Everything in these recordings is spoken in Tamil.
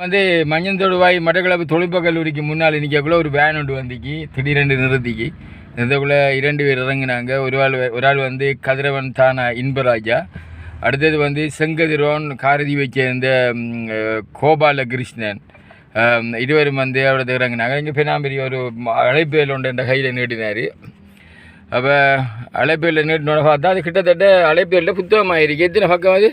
வந்து மஞ்சந்தொடுவாய் மட்டக்களப்பு தொழில்நுட்ப கல்லூரிக்கு முன்னால் நிற்கக்குள்ள ஒரு வேன் ஒன்று வந்துக்கு திடீரென்று நிறுத்திக்கு இதுக்குள்ளே 2 பேர் இறங்கினாங்க. ஒரு ஆள் வந்து கதிரவன் தானா இன்பராஜா, அடுத்தது வந்து செங்கதிரோன் காரதிவை சேர்ந்த கோபாலகிருஷ்ணன், இருவரும் வந்து அவரது இறங்கினாங்க. இங்கே பெரிய ஒரு அழைப்பேல் ஒன்று என்ற கையில் நீட்டினார். அப்போ அழைப்பேலில் நீட்டினோட பார்த்தா அது கிட்டத்தட்ட அழைப்பேலில் புத்தகமாக இருக்குது. எத்தனை பக்கம் அது?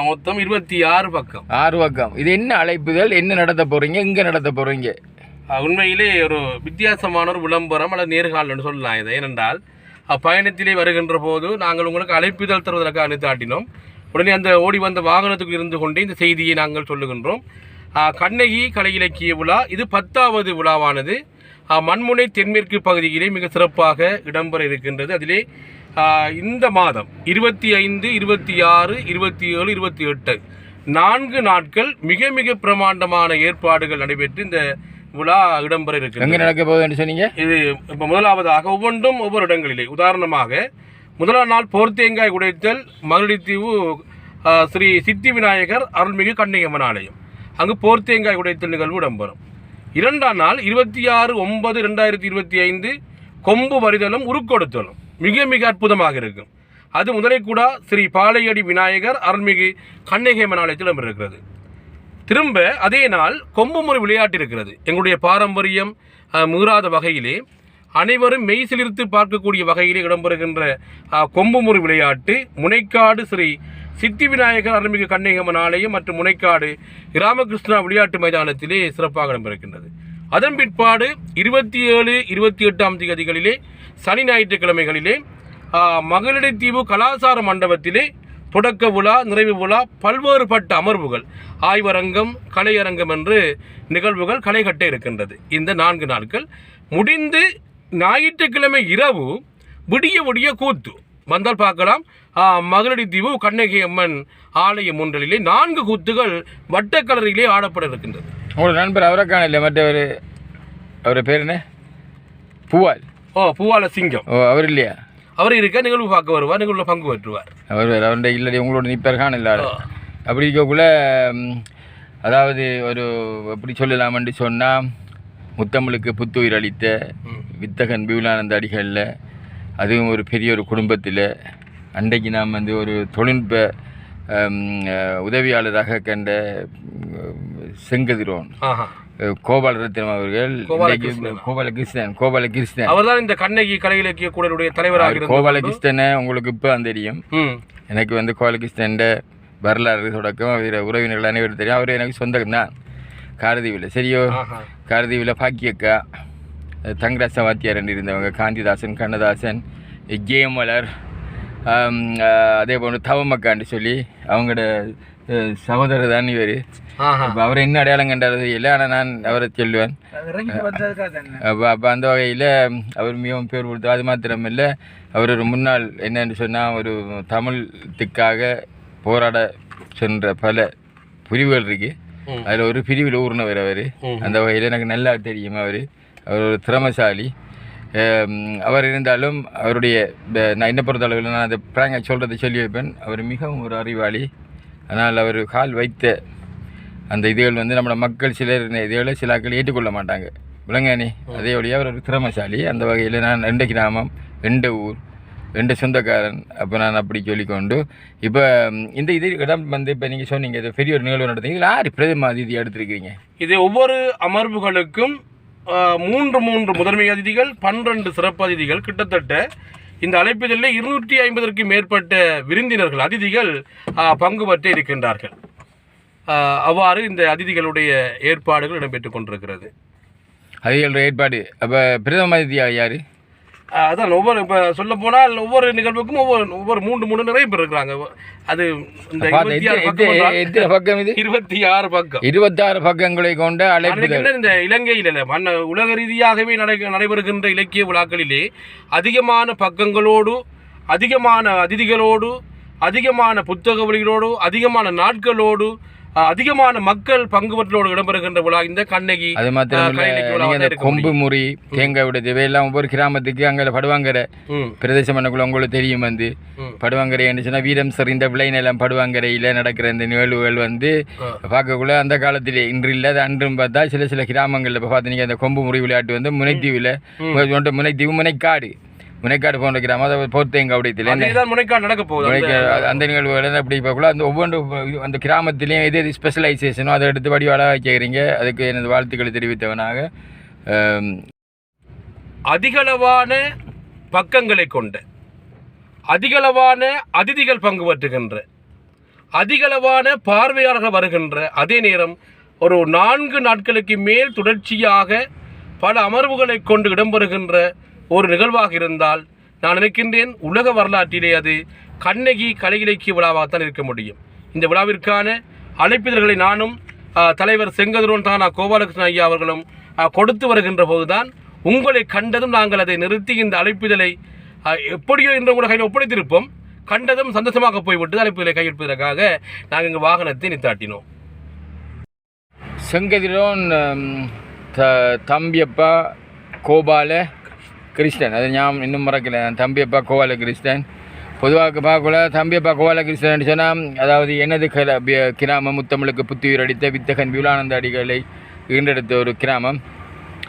மொத்தம் 26 பக்கம். 6 பக்கம். இது என்ன அழைப்புதல், என்ன நடத்த போகிறீங்க, இங்கே நடத்த போகிறீங்க? உண்மையிலே ஒரு வித்தியாசமான ஒரு விளம்பரம் அல்லது நேர்காணல்னு சொல்லலாம் இதை. ஏனென்றால் பயணத்திலே வருகின்ற போது நாங்கள் உங்களுக்கு அழைப்புதல் தருவதற்காக அனுத்தாட்டினோம். உடனே அந்த ஓடி வந்த வாகனத்துக்கு இருந்து கொண்டே இந்த செய்தியை நாங்கள் சொல்லுகின்றோம். கண்ணகி கலை இலக்கிய விழா இது 10வது விழாவானது மண்முனை தென்மேற்கு பகுதியிலே மிக சிறப்பாக இடம்பெற இருக்கின்றது. அதிலே இந்த மாதம் 25, 26, 27, 28 4 நாட்கள் மிக மிக பிரமாண்டமான ஏற்பாடுகள் நடைபெற்று இந்த விழா இடம்பெற இருக்கு. எங்கே நடக்க போகுதுன்னு சொன்னீங்க? இது இப்போ முதலாவதாக ஒவ்வொன்றும் ஒவ்வொரு இடங்களிலே, உதாரணமாக முதலாம் நாள் போர்த்தேங்காய் உடைத்தல் மகளிர்தீவு ஸ்ரீ சித்தி விநாயகர் அருள்மிகு கண்ணகியம்மன் ஆலயம், அங்கு போர்த்தேங்காய் உடைத்தல் நிகழ்வு இடம்பெறும். 2ஆம் நாள் 26/9/2025 கொம்பு வரிதலும் உருக்கொடுத்தலும் மிக மிக அற்புதமாக இருக்கும். அது முதலைக்கூடா ஸ்ரீ பாலையடி விநாயகர் அருள்மிகு கண்ணகியம்மன் ஆலயத்தில் இடம்பெறுகிறது. திரும்ப அதே நாள் கொம்புமுறை விளையாட்டு இருக்கிறது. எங்களுடைய பாரம்பரியம் மீறாத வகையிலே அனைவரும் மெய்சிலிர்த்து பார்க்கக்கூடிய வகையிலே இடம்பெறுகின்ற கொம்புமுறை விளையாட்டு முனைக்காடு ஸ்ரீ சித்தி விநாயகர் அருள்மிகு கண்ணகியம்மன் ஆலயம் மற்றும் முனைக்காடு ராமகிருஷ்ணா விளையாட்டு மைதானத்திலே சிறப்பாக இடம்பெறுகின்றது. அதன் பிற்பாடு 27, 28ஆம் தேதிகளிலே சனி ஞாயிற்றுக்கிழமைகளிலே மகளிர்தீவு கலாசார மண்டபத்திலே தொடக்க விழா, நிறைவு விழா, பல்வேறுபட்ட அமர்வுகள், ஆய்வரங்கம், கலையரங்கம் என்று நிகழ்வுகள் களை கட்ட இருக்கின்றது. இந்த 4 நாட்கள் முடிந்து ஞாயிற்றுக்கிழமை இரவு விடிய விடிய கூத்து வந்தால் பார்க்கலாம். மகளிர்தீவு கண்ணகியம்மன் ஆலயம் ஒன்றிலே 4 கூத்துகள் வட்டக்கலரிலே ஆடப்பட இருக்கின்றது. உங்களோட நண்பர் அவரை காணல, மற்றவர் அவரை பேர் என்ன? பூவால். பூவால சிங்கம். அவர் இல்லையா? அவர் இருக்க நிகழ்வு பார்க்க வருவார், நிகழ்வில் பங்கு பெற்றுவார். அவருடைய இல்லை உங்களோட நிற்பர் காணல. அப்படி இருக்கக்குள்ள அதாவது ஒரு எப்படி சொல்லலாம்னு சொன்னால், முத்தமிழுக்கு புத்துயிர் அளித்த வித்தகன் பியூலானந்த அடிகளில், அதுவும் ஒரு பெரிய ஒரு குடும்பத்தில் அன்றைக்கு நாம் வந்து ஒரு தொழில்நுட்ப உதவியாளராக கண்ட செங்கதிரோன் கோபாலரத்னம் அவர்கள், கோபாலகிருஷ்ணன் அவர்தான் இந்த கண்ணகி கலை இலக்கிய கூடலுடைய தலைவராக. கோபாலகிருஷ்ணனை உங்களுக்கு இப்போ தெரியும். எனக்கு வந்து கோபாலகிருஷ்ணன் வரலாறு தொடக்கம் உறவினர்கள் அனைவரும் தெரியும். அவர் எனக்கு சொந்தம் தான். காரதீவில் சரியோ, காரதீவில் பாக்கியக்கா, தங்கராச வாத்தியார் என்று இருந்தவங்க, காந்திதாசன், கண்ணதாசன், ஜெயமலர், அதே போன்று தவமக்கான்னு சொல்லி அவங்களோட சகோதரர் தான் இவர். அவர் என்ன அடையாளம் கண்டாரது இல்லை, ஆனால் நான் அவரை சொல்லுவேன். அப்போ அந்த வகையில் அவர் மிகவும் பேர் கொடுத்தார். அது மாத்திரமில்லை, அவர் ஒரு முன்னாள் என்னென்னு சொன்னால் ஒரு தமிழ்த்துக்காக போராட சென்ற பல பிரிவுகள் இருக்குது. அதில் ஒரு பிரிவில் ஊர்னவர் அவர். அந்த வகையில் எனக்கு நல்லா தெரியும். அவர் ஒரு திறமசாலி. அவர் இருந்தாலும் அவருடைய நான் என்ன பொறுத்தளவில் நான் அதை பிராங்காக சொல்கிறத சொல்லி வைப்பேன். அவர் மிகவும் ஒரு அறிவாளி. ஆனால் அவர் கால் வைத்த அந்த இதுகள் வந்து நம்மளோட மக்கள் சிலர் இதுகளை சிலாக்கள் ஏற்றுக்கொள்ள மாட்டாங்க, விளங்கானே. அதே வழியாக அவர் ஒரு திறமசாலி. அந்த வகையில் நான் 2 கிராமம், 2 ஊர், 2 சொந்தக்காரன். அப்போ நான் அப்படி சொல்லிக்கொண்டு இப்போ இந்த இது இடம் வந்து இப்போ நீங்கள் சொன்னீங்க இது பெரிய ஒரு நிகழ்வு நடத்துங்க. இதில் 6 பிரதம அதிதி எடுத்துருக்கிறீங்க. இது ஒவ்வொரு அமர்வுகளுக்கும் 3 முதன்மை அதிதிகள், 12 சிறப்பு அதிதிகள், கிட்டத்தட்ட இந்த அழைப்பிதழில் 250க்கும் மேற்பட்ட விருந்தினர்கள், அதிதிகள் பங்கு பெற்று இருக்கின்றார்கள். அவ்வாறு இந்த அதிதிகளுடைய ஏற்பாடுகள் இடம்பெற்றுக் கொண்டிருக்கிறது. அதிதிகளுடைய ஏற்பாடு. அப்போ பிரதம அதிதியாக யார்? அதான் ஒவ்வொரு இப்போ சொல்ல போனால் ஒவ்வொரு நிகழ்வுக்கும் ஒவ்வொரு 3 நிறைய பேர் இருக்கிறாங்க. அது இந்த 26 பக்கம், இது 26 பக்கம், 26 பக்கங்களை கொண்ட அழைப்பு. இந்த இலங்கையில் உலக ரீதியாகவே நடைபெறுகின்ற இலக்கிய விழாக்களிலே அதிகமான பக்கங்களோடு, அதிகமான அதிதிகளோடு, அதிகமான புத்தக வழிகளோடு, அதிகமான நாட்களோடு, அதிகமான மக்கள் பங்கு பற்றலோடு இடம்பெறுகின்ற விழா இந்த கண்ணகி. அது மாத்திரம் கொம்பு முறி தேங்காய் விடுது இவையெல்லாம் ஒவ்வொரு கிராமத்துக்கு அங்கே படுவாங்கரை பிரதேசம் பண்ணக்குள்ள உங்களுக்கு தெரியும் வந்து படுவாங்கரை சொன்னா வீரம் சரிந்த விளைநிலம் படுவாங்கரையில் நடக்கிற இந்த நிகழ்வுகள் வந்து பார்க்கக்குள்ள அந்த காலத்திலே இன்று இல்லை அது அன்றும் பார்த்தா சில கிராமங்களில் இப்போ பார்த்தீங்க அந்த கொம்பு முறி விளையாட்டு வந்து முனைத்தீவில் முனைத்தீவு முனைக்காடு போன்ற கிராமம் அதை போர்த்தேங்க அப்படித்தில் முனைக்காடு நடக்க போகுது. அந்த நிகழ்வுகள் அப்படி பார்க்கல அந்த ஒவ்வொன்று அந்த கிராமத்திலையும் எது ஸ்பெஷலைசேஷனோ அதை எடுத்து வடிவாள வைக்கிறீங்க. அதுக்கு எனது வாழ்த்துக்களை தெரிவித்தவனாக அதிகளவான பக்கங்களை கொண்ட அதிகளவான அதிதிகள் பங்கு பற்றுகின்ற அதிகளவான பார்வையாளர்கள் வருகின்ற அதே நேரம் ஒரு 4 நாட்களுக்கு மேல் தொடர்ச்சியாக பல அமர்வுகளை கொண்டு இடம்பெறுகின்ற ஒரு நிகழ்வாக இருந்தால் நான் நினைக்கின்றேன் உலக வரலாற்றிலே அது கண்ணகி கலை இலக்கிய விழாவாகத்தான் இருக்க முடியும். இந்த விழாவிற்கான அழைப்பிதழ்களை நானும் தலைவர் செங்கதிரோன் தானா கோபாலகிருஷ்ணன் ஐயா அவர்களும் கொடுத்து வருகின்ற போதுதான் உங்களை கண்டதும் நாங்கள் அதை நிறுத்தி இந்த அழைப்பிதழை எப்படியோ என்று உங்களை கையில் ஒப்படைத்திருப்போம். கண்டதும் சந்தோஷமாக போய்விட்டு அழைப்பிதழை கையெழுப்பதற்காக நாங்கள் எங்கள் வாகனத்தை நிறுத்தாட்டினோம். செங்கதிரோன் தம்பியப்பா கோபால கிருஷ்ணன் அது ஞாபகம் இன்னும் மறக்கல. தம்பியப்பா கோபால கிருஷ்ணன் பொதுவாக பார்க்கல தம்பியப்பா கோபால கிருஷ்ணன் சொன்னால் அதாவது எனது கிராமம் முத்தமிழுக்கு புத்துயிர் அடித்த வித்தகன் விபுலானந்த அடிகளை ஈண்டெடுத்த ஒரு கிராமம்.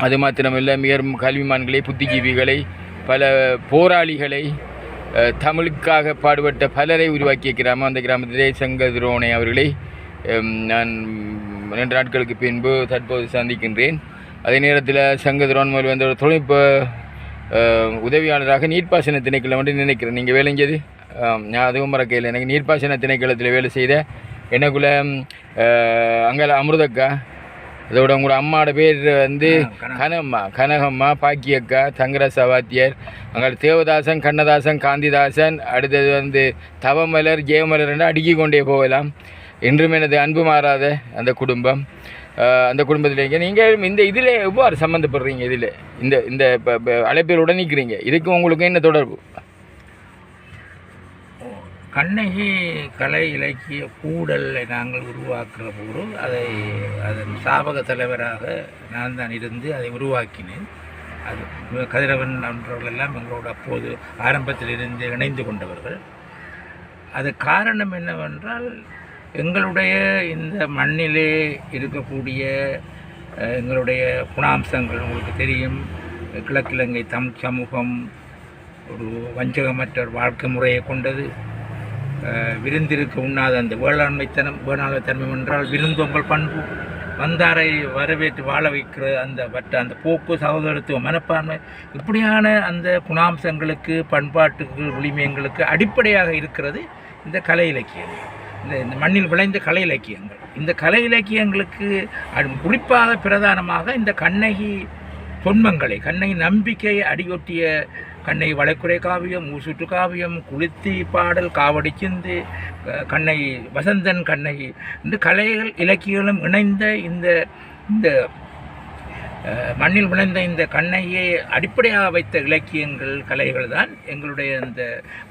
அது மாத்திரமில்லை மிக கல்விமான்களை புத்திஜீவிகளை பல போராளிகளை தமிழுக்காக பாடுபட்ட பலரை உருவாக்கிய கிராமம். அந்த கிராமத்திலே செங்கதிரோனை அவர்களை நான் 2 நாட்களுக்கு பின்பு தற்போது சந்திக்கின்றேன். அதே நேரத்தில் செங்கதிரோன் முதல் வந்து ஒரு தொழில்நுட்ப உதவியாளராக நீர்ப்பாசன திணைக்களம் வந்து நினைக்கிறேன். நீங்கள் வேலைஞ்சது நான் அதுவும் மறக்கையில் எனக்கு நீர்ப்பாசன திணைக்களத்தில் வேலை செய்த எனக்குள்ள அங்கே அமிர்தக்கா அதோட உங்களோட அம்மாவோட பேர் வந்து கனகம்மா பாக்கியக்கா தங்கரச வாத்தியர் அங்கே தேவதாசன் கண்ணதாசன் காந்திதாசன் அடுத்தது வந்து தவமலர் ஜெயமலர் என்று அடுக்கி கொண்டே போகலாம். என்றும் எனது அன்பு மாறாத அந்த குடும்பம். அந்த குடும்பத்தில் நீங்கள் இந்த இதில் எவ்வாறு சம்மந்தப்படுறீங்க? இதில் இந்த இந்த அழைப்பில் உடனிக்கிறீங்க, இதுக்கு உங்களுக்கு என்ன தொடர்பு? கண்ணகி கலை இலக்கிய கூடலை நாங்கள் உருவாக்குற போது அதன் சாபக தலைவராக நான் தான் இருந்து அதை உருவாக்கினேன். அது கதிரவன் என்றவர்களெல்லாம் எங்களோட அப்போது ஆரம்பத்தில் இருந்து இணைந்து கொண்டவர்கள். அது காரணம் என்னவென்றால் எங்களுடைய இந்த மண்ணிலே இருக்கக்கூடிய எங்களுடைய குணாம்சங்கள் உங்களுக்கு தெரியும். கிழக்கிழங்கை தமிழ் சமூகம் ஒரு வஞ்சகமற்ற வாழ்க்கை முறையை கொண்டது. விருந்திருக்க உண்ணாத அந்த வேளாண்மைத்தன்மை என்றால் விருந்தோம்பல் பண்பு, வந்தாரை வரவேற்று வாழ வைக்கிற அந்த போக்கு, சகோதரத்துவ மனப்பான்மை, இப்படியான அந்த குணாம்சங்களுக்கு பண்பாட்டுக்கு விளிமியங்களுக்கு அடிப்படையாக இருக்கிறது இந்த கலை இலக்கியங்கள், இந்த மண்ணில் விளைந்த கலை இலக்கியங்கள். இந்த கலை இலக்கியங்களுக்கு குறிப்பாக பிரதானமாக இந்த கண்ணகி தொன்மங்களை, கண்ணகி நம்பிக்கையை அடியொட்டிய கண்ணகி வளைக்குறை காவியம், ஊசுற்று காவியம், குளித்தி பாடல், காவடி சிந்து, கண்ணகி வசந்தன், கண்ணகி இந்த கலைகள் இலக்கியங்களும் இணைந்த இந்த மண்ணில் விளைந்த இந்த கண்ணகியை அடிப்படையாக வைத்த இலக்கியங்கள் கலைகள் தான் எங்களுடைய இந்த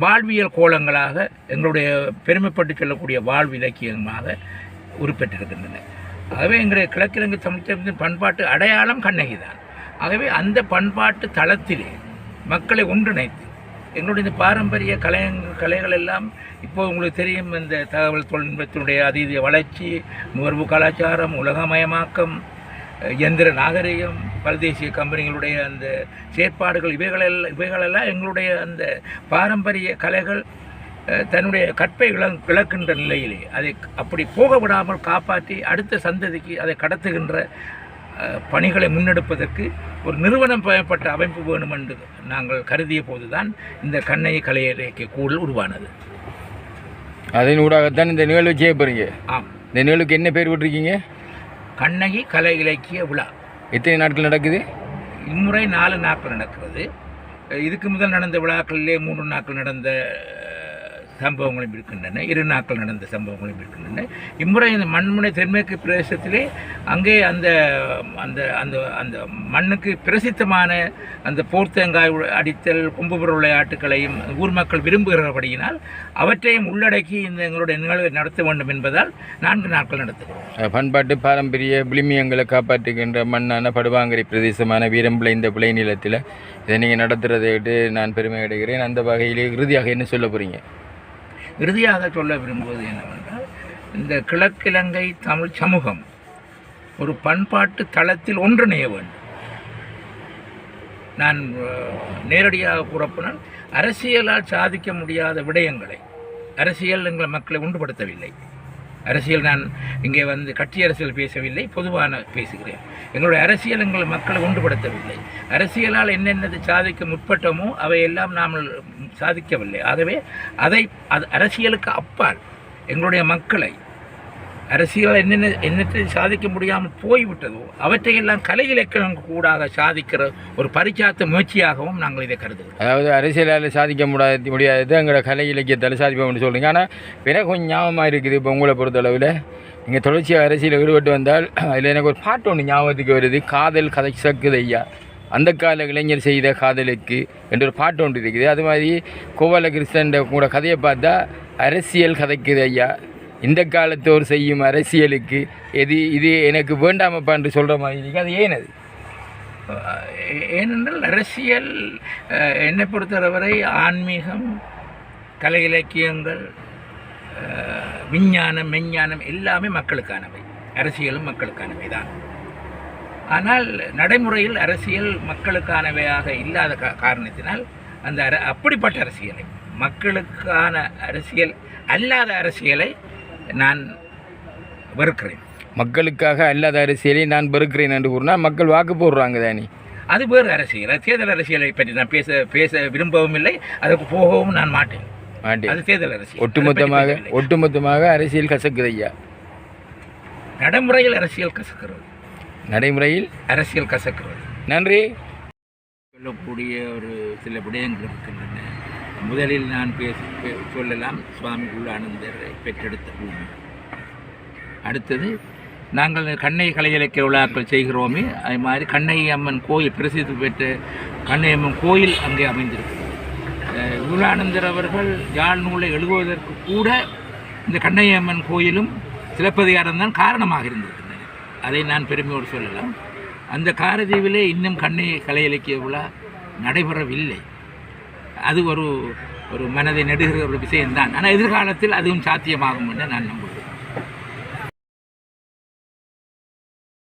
வாழ்வியல் கோலங்களாக, எங்களுடைய பெருமைப்பட்டு சொல்லக்கூடிய வாழ்வு இலக்கியமாக உருப்பெற்றிருக்கின்றன. ஆகவே எங்களுடைய கிழக்கிழங்கு தமிழ் பண்பாட்டு அடையாளம் கண்ணகி தான். ஆகவே அந்த பண்பாட்டு தளத்திலே மக்களை ஒன்றிணைத்து எங்களுடைய இந்த பாரம்பரிய கலைகள் எல்லாம் இப்போது உங்களுக்கு தெரியும். இந்த தகவல் தொழில்நுட்பத்தினுடைய அதீத வளர்ச்சி, நுகர்வு கலாச்சாரம், உலகமயமாக்கம், இயந்திர நாகரிகம், பல்தேசிய கம்பெனிகளுடைய அந்த செயற்பாடுகள், இவைகளெல்லாம் எங்களுடைய அந்த பாரம்பரிய கலைகள் தன்னுடைய கற்பை இழக்கின்ற நிலையிலே அதை அப்படி போக விடாமல் காப்பாற்றி அடுத்த சந்ததிக்கு அதை கடத்துகின்ற பணிகளை முன்னெடுப்பதற்கு ஒரு நிறுவனம் பயப்பட்ட அமைப்பு வேணும் என்று நாங்கள் கருதிய போதுதான் இந்த கண்ணகி கலை இலக்கிய கூடல் உருவானது. அதன் ஊடாகத்தான் இந்த நிகழ்வு செய்ய போகிறீங்க. ஆம். இந்த நிகழ்வுக்கு என்ன பேர் விட்டுருக்கீங்க? கண்ணகி கலை இலக்கிய விழா. எத்தனை நாட்கள் நடக்குது? இம்முறை 4 நாட்கள் நடக்கிறது. இதுக்கு முதல் நடந்த விழாக்களிலே 3 நாட்கள் நடந்த சம்பவங்களும் இருக்கின்றன, இரு நாட்கள் நடந்த சம்பவங்களும் இருக்கின்றன. இம்முறை இந்த மண்முனை தென்மேற்கு பிரதேசத்திலே அங்கே அந்த அந்த அந்த அந்த மண்ணுக்கு பிரசித்தமான அந்த போர்த்தேங்காய் அடித்தல், கும்புபுர விளையாட்டுகளையும் ஊர் மக்கள் விரும்புகிறபடியினால் அவற்றையும் உள்ளடக்கி இந்த எங்களுடைய நிகழ்வை நடத்த வேண்டும் என்பதால் 4 நாட்கள் நடத்துகிறோம். பண்பாட்டு பாரம்பரிய விளிமியங்களை காப்பாற்றுகின்ற மண்ணான படுவாங்கரை பிரதேசமான வீரம்பிள்ளை இந்த பிள்ளை நிலத்தில் இதை நீங்கள் நடத்துகிறதை விட்டு நான் பெருமை அடைகிறேன். அந்த வகையில் இறுதியாக என்ன சொல்ல போகிறீங்க? இறுதியாக சொல்ல விரும்புவது என்னவென்றால், இந்த கிழக்கிழங்கை தமிழ் சமூகம் ஒரு பண்பாட்டு தளத்தில் ஒன்றிணைய வேண்டும். நான் நேரடியாக கூறப்போனால், அரசியலால் சாதிக்க முடியாத விடயங்களை, அரசியல் எங்கள் மக்களை ஒன்றுபடுத்தவில்லை. அரசியல் நான் இங்கே வந்து கட்சி அரசியல் பேசவில்லை, பொதுவான பேசுகிறேன். எங்களுடைய அரசியல் எங்கள் மக்களை ஒன்றுபடுத்தவில்லை. அரசியலால் என்னென்னது சாதிக்க முற்பட்டோமோ அவையெல்லாம் நாம் சாதிக்கவில்லை. ஆகவே அது அரசியலுக்கு அப்பால் எங்களுடைய மக்களை அரசியல் என்னத்தை சாதிக்க முடியாமல் போய்விட்டதோ அவற்றையெல்லாம் கலை இலக்கியம் கூடாக சாதிக்கிற ஒரு பரிச்சாத்த முயற்சியாகவும் நாங்கள் இதை கருதுகிறோம். அதாவது அரசியலால் சாதிக்க முடியாதது எங்களோட கலை இலக்கியத்தால் சாதிப்போம்னு சொல்கிறீங்க. ஆனால் எனக்கு கொஞ்சம் ஞாபகமாக இருக்குது. இப்போ உங்களை பொறுத்தளவில் நீங்கள் தொடர்ச்சியாக அரசியலில் ஈடுபட்டு வந்தால் அதில் எனக்கு ஒரு பாட்டு ஒன்று ஞாபகத்துக்கு வருது. காதல் கதை சக்குது ஐயா, அந்த கால இளைஞர் செய்த காதலுக்கு என்ற ஒரு பாட்டு ஒன்று இருக்குது. அது மாதிரி கோவல கிருஷ்ணன் கூட கதையை பார்த்தா அரசியல் கதைக்குது ஐயா, இந்த காலத்தோர் செய்யும் அரசியலுக்கு இது எனக்கு வேண்டாமப்பா என்று சொல்கிற மாதிரி இருக்குது. அது ஏன்? அது ஏனென்றால் அரசியல் என்னை பொறுத்தவரை ஆன்மீகம், கலை இலக்கியங்கள், விஞ்ஞானம், மெஞ்ஞானம் எல்லாமே மக்களுக்கானவை. அரசியலும் மக்களுக்கானவை தான். ஆனால் நடைமுறையில் அரசியல் மக்களுக்கானவையாக இல்லாத காரணத்தினால் அந்த அப்படிப்பட்ட அரசியலை, மக்களுக்கான அரசியல் அல்லாத அரசியலை நான் வெறுக்கிறேன். மக்களுக்காக அல்லாத அரசியலை நான் வெறுக்கிறேன் என்று கூறினால் மக்கள் வாக்கு போடுறாங்க தானே, அது வேறு அரசியல். தேர்தல் அரசியலை பற்றி நான் பேச விரும்பவும் இல்லை, அதுக்கு போகவும் நான் மாட்டேன். அது தேர்தல் அரசியல். ஒட்டுமொத்தமாக அரசியல் கசக்குது ஐயா. நடைமுறையில் அரசியல் கசக்கிறது. நடைமுறையில் அரசியல் கசக்கிறது. நன்றி. சொல்லக்கூடிய ஒரு சில விடயங்கள் இருக்கின்றன. முதலில் நான் சொல்லலாம், சுவாமி குருவானந்தரை பெற்றெடுத்த பூமி. அடுத்தது, நாங்கள் கண்ணகி கலை இலக்கிய விழாக்கள் செய்கிறோமே, அது மாதிரி கண்ணகி அம்மன் கோயில், பிரசித்தி பெற்ற கண்ணகி அம்மன் கோயில் அங்கே அமைந்திருக்கு. குருவானந்தர் அவர்கள் யாழ் நூலை எழுதுவதற்கு கூட இந்த கண்ணகி அம்மன் கோயிலும் சிலப்பதிகாரம் தான் காரணமாக இருந்திருக்கின்றன. அதை நான் பெருமையோடு சொல்லலாம். அந்த காரதீவிலே இன்னும் கண்ணகி கலை இலக்கிய விழா நடைபெறவில்லை. அது ஒரு மனதை நெடுகிற ஒரு விஷயம்தான். ஆனால் எதிர்காலத்தில் அதுவும் சாத்தியமாகும் என்று நான் நம்புகிறேன்.